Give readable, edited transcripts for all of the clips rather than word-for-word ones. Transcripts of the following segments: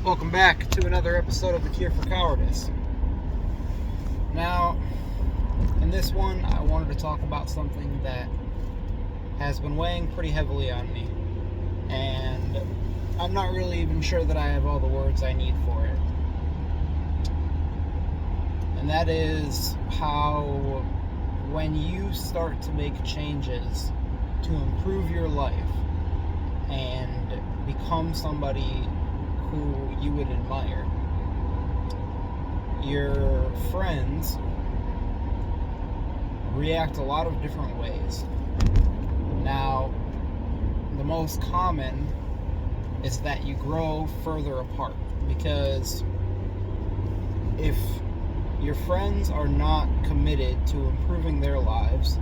Welcome back to another episode of The Cure for Cowardice. Now, in this one, I wanted to talk about something that has been weighing pretty heavily on me, and I'm not really even sure that I have all the words I need for it. And that is how when you start to make changes to improve your life and become somebody who you would admire, your friends react a lot of different ways. Now, the most common is that you grow further apart, because if your friends are not committed to improving their lives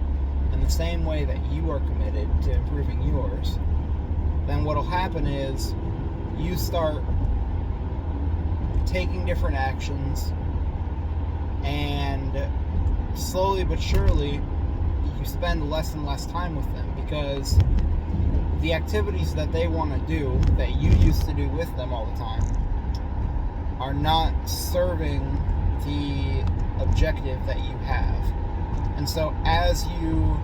in the same way that you are committed to improving yours, then what'll happen is you start taking different actions, and slowly but surely you spend less and less time with them, because the activities that they want to do that you used to do with them all the time are not serving the objective that you have. And so as you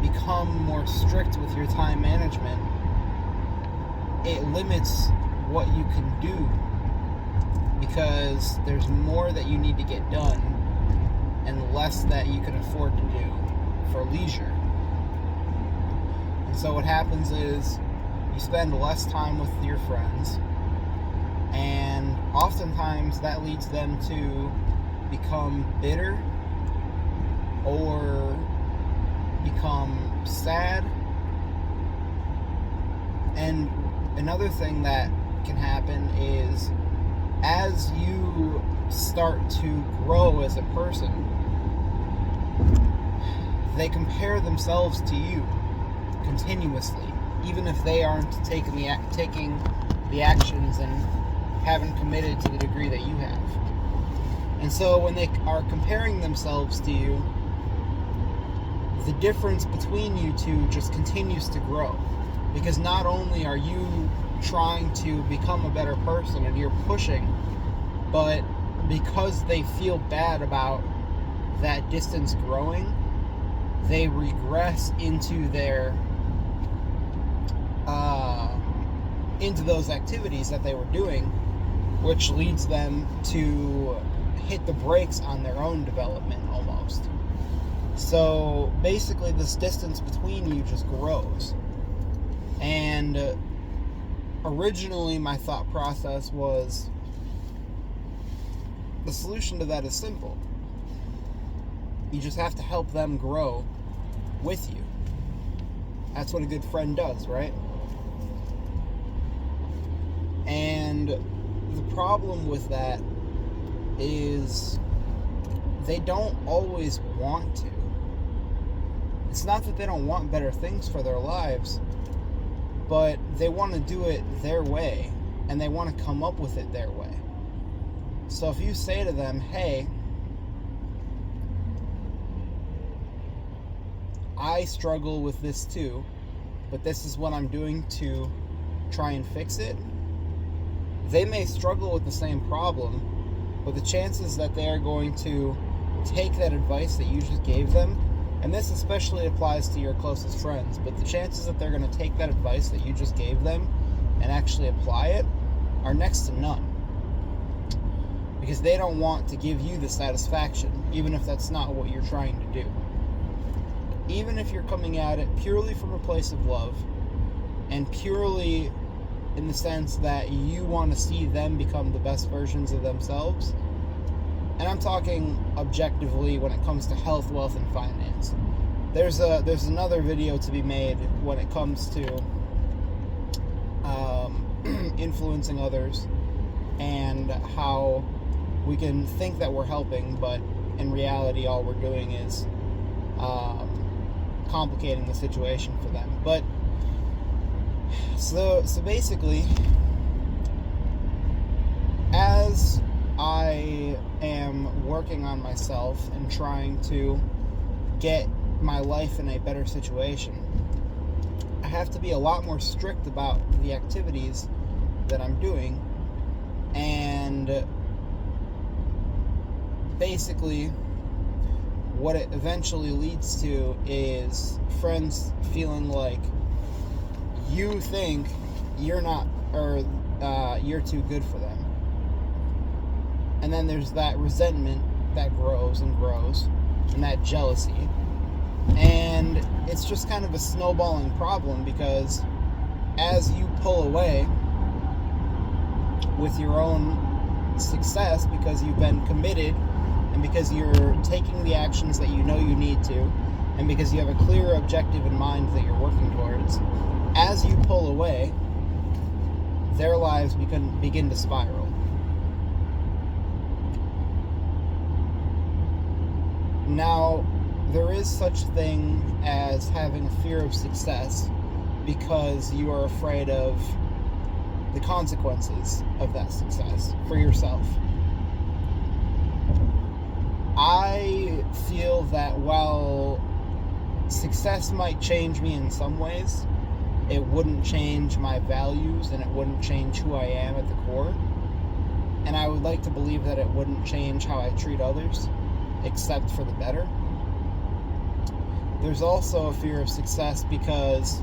become more strict with your time management, it limits what you can do, because there's more that you need to get done and less that you can afford to do for leisure. And so what happens is you spend less time with your friends, and oftentimes that leads them to become bitter or become sad. And another thing that can happen is, as you start to grow as a person, they compare themselves to you continuously, even if they aren't taking the actions and haven't committed to the degree that you have. And so when they are comparing themselves to you, the difference between you two just continues to grow, because not only are you trying to become a better person and you're pushing, but because they feel bad about that distance growing, they regress into their into those activities that they were doing, which leads them to hit the brakes on their own development almost. So basically this distance between you just grows. And originally my thought process was, the solution to that is simple. You just have to help them grow with you. That's what a good friend does, right? And the problem with that is they don't always want to. It's not that they don't want better things for their lives, but they want to do it their way, and they want to come up with it their way. So if you say to them, hey, I struggle with this too, but this is what I'm doing to try and fix it, they may struggle with the same problem, but the chances that they are going to take that advice that you just gave them, and this especially applies to your closest friends, but the chances that they're going to take that advice that you just gave them and actually apply it are next to none. Because they don't want to give you the satisfaction, even if that's not what you're trying to do. Even if you're coming at it purely from a place of love, and purely in the sense that you want to see them become the best versions of themselves, and I'm talking objectively when it comes to health, wealth, and finance. There's another video to be made when it comes to influencing others, and how we can think that we're helping, but in reality all we're doing is complicating the situation for them. But so basically, as I am working on myself and trying to get my life in a better situation, I have to be a lot more strict about the activities that I'm doing, And basically, what it eventually leads to is friends feeling like you think you're not, or you're too good for them. And then there's that resentment that grows and grows, and that jealousy. And it's just kind of a snowballing problem, because as you pull away with your own success, because you've been committed, and because you're taking the actions that you know you need to, and because you have a clear objective in mind that you're working towards, as you pull away, their lives begin to spiral. Now, there is such thing as having a fear of success because you are afraid of the consequences of that success for yourself. I feel that while success might change me in some ways, it wouldn't change my values, and it wouldn't change who I am at the core. And I would like to believe that it wouldn't change how I treat others, except for the better. There's also a fear of success because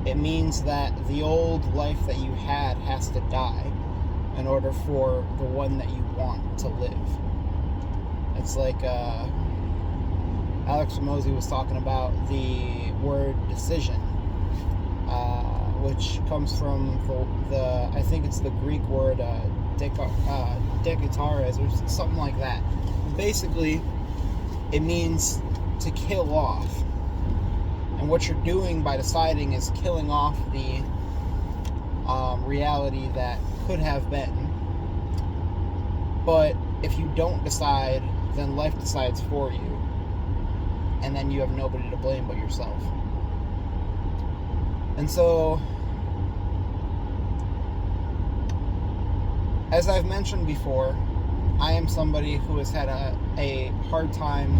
it means that the old life that you had has to die in order for the one that you want to live. It's like Alex Ramosi was talking about the word decision, which comes from the I think it's the Greek word dekatares, or something like that. Basically, it means to kill off. And what you're doing by deciding is killing off the reality that could have been. But if you don't decide, then life decides for you. And then you have nobody to blame but yourself. And so, as I've mentioned before, I am somebody who has had a hard time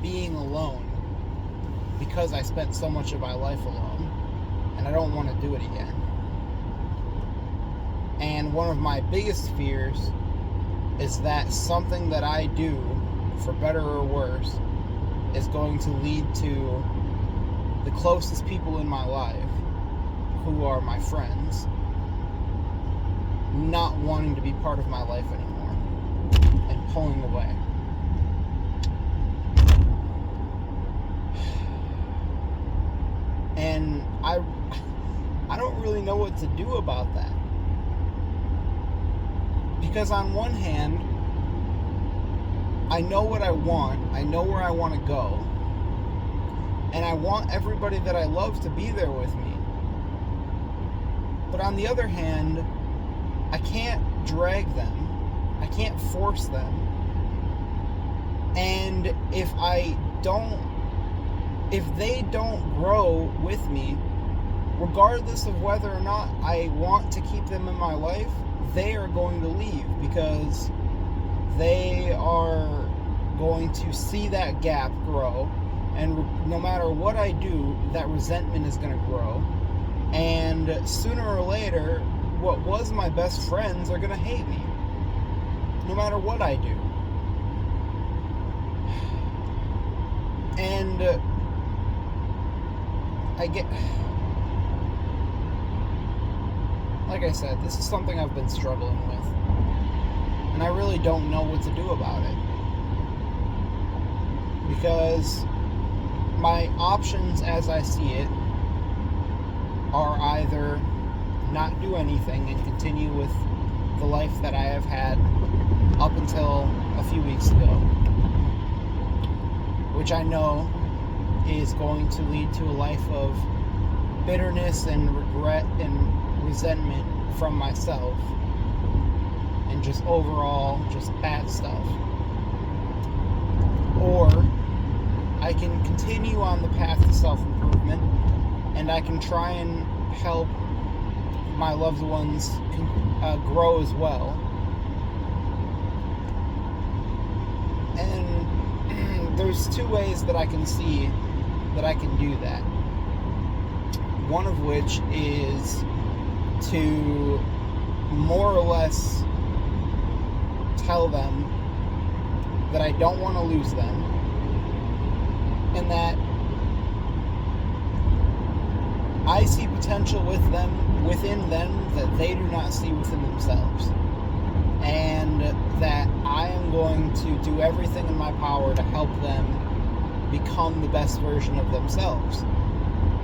being alone because I spent so much of my life alone, and I don't want to do it again. And one of my biggest fears is that something that I do, for better or worse, is going to lead to the closest people in my life, who are my friends, not wanting to be part of my life anymore and pulling away. And I don't really know what to do about that. Because on one hand, I know what I want, I know where I want to go, and I want everybody that I love to be there with me. But on the other hand, I can't drag them, I can't force them, and if they don't grow with me, regardless of whether or not I want to keep them in my life, they are going to leave, because they are going to see that gap grow, and no matter what I do, that resentment is going to grow, and sooner or later, what was my best friends are going to hate me, no matter what I do. And like I said, this is something I've been struggling with, and I really don't know what to do about it, because my options as I see it are either not do anything and continue with the life that I have had up until a few weeks ago, which I know is going to lead to a life of bitterness and regret and resentment from myself, and just overall just bad stuff. Or I can continue on the path to self-improvement, and I can try and help my loved ones grow as well. And there's two ways that I can see that I can do that. One of which is to more or less tell them that I don't want to lose them, and that I see potential within them that they do not see within themselves, and that I am going to do everything in my power to help them become the best version of themselves.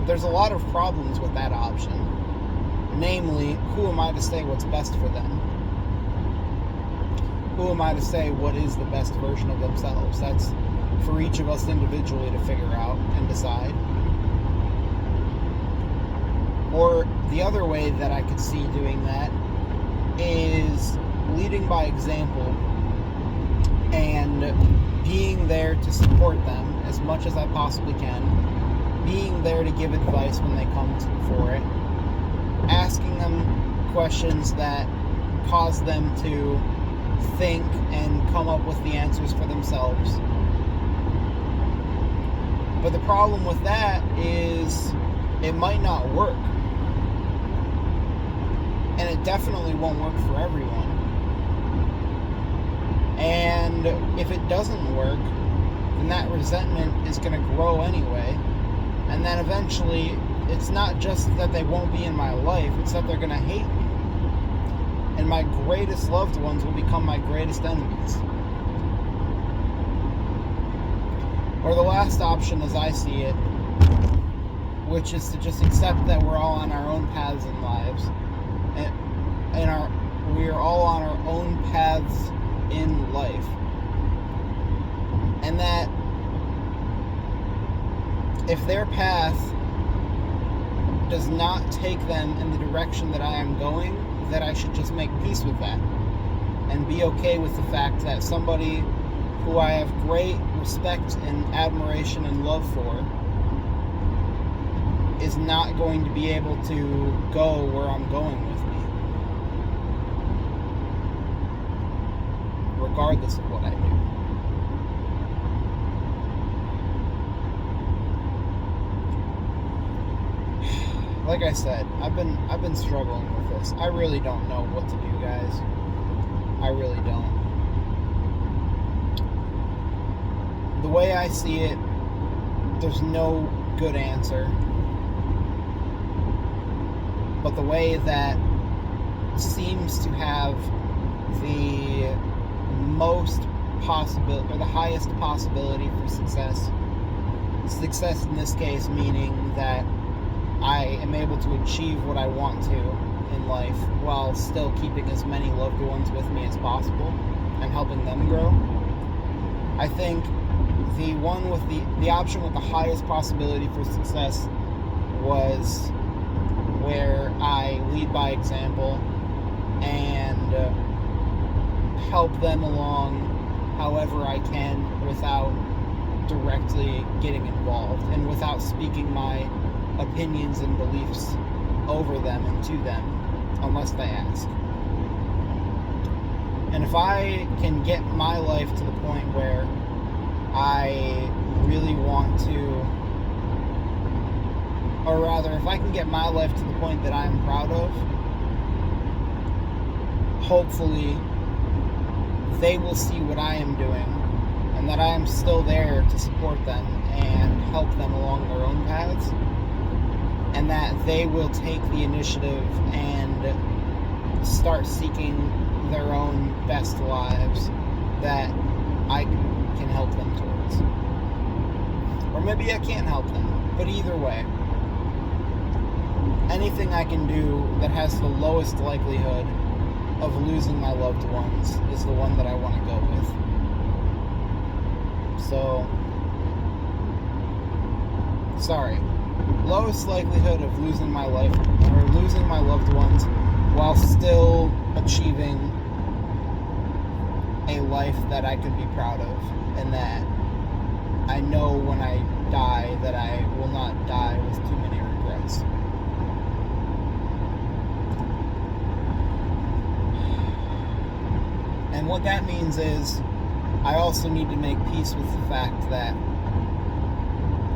There's a lot of problems with that option. Namely, who am I to say what's best for them? Who am I to say what is the best version of themselves? That's for each of us individually to figure out and decide. Or the other way that I could see doing that is leading by example and being there to support them as much as I possibly can, being there to give advice when they come for it, asking them questions that cause them to think and come up with the answers for themselves. But the problem with that is it might not work. And it definitely won't work for everyone. And if it doesn't work, then that resentment is going to grow anyway. And then eventually, it's not just that they won't be in my life, it's that they're going to hate me. And my greatest loved ones will become my greatest enemies. Or the last option, as I see it, which is to just accept that we're all on our own paths in lives. And we are all on our own paths in life. And that if their path does not take them in the direction that I am going, that I should just make peace with that. And be okay with the fact that somebody who I have great respect and admiration and love for is not going to be able to go where I'm going with me, regardless of what I do. Like I said, I've been struggling with this. I really don't know what to do, guys. I really don't. The way I see it, there's no good answer. But the way that seems to have the most possibility, or the highest possibility for success in this case meaning that I am able to achieve what I want to in life while still keeping as many loved ones with me as possible and helping them grow. I think the option with the highest possibility for success was where I lead by example and help them along however I can without directly getting involved and without speaking my opinions and beliefs over them and to them unless they ask. And if I can get my life to the point where I really want to, or rather, if I can get my life to the point that I'm proud of, hopefully they will see what I am doing and that I am still there to support them and help them along their own paths, and that they will take the initiative and start seeking their own best lives that I can help them towards. Or maybe I can't help them, but either way, anything I can do that has the lowest likelihood of losing my loved ones is the one that I want to go with. So, sorry. Lowest likelihood of losing my life or losing my loved ones while still achieving a life that I could be proud of, and that I know when I die that I will not die with too many regrets. And what that means is I also need to make peace with the fact that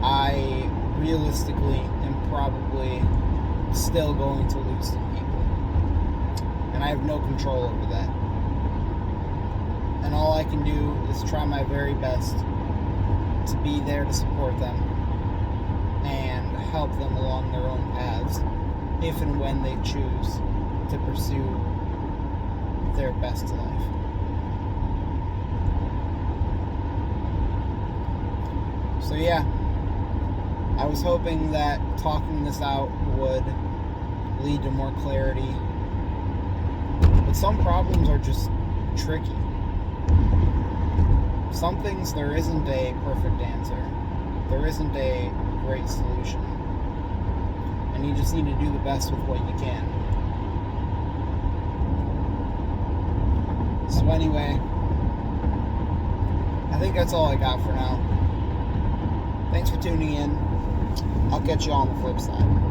I realistically am probably still going to lose some people. And I have no control over that. And all I can do is try my very best to be there to support them and help them along their own paths if and when they choose to pursue their best life. So yeah, I was hoping that talking this out would lead to more clarity, but some problems are just tricky. Some things there isn't a perfect answer. There isn't a great solution. And you just need to do the best with what you can. So anyway, I think that's all I got for now. Thanks for tuning in. I'll catch you on the flip side.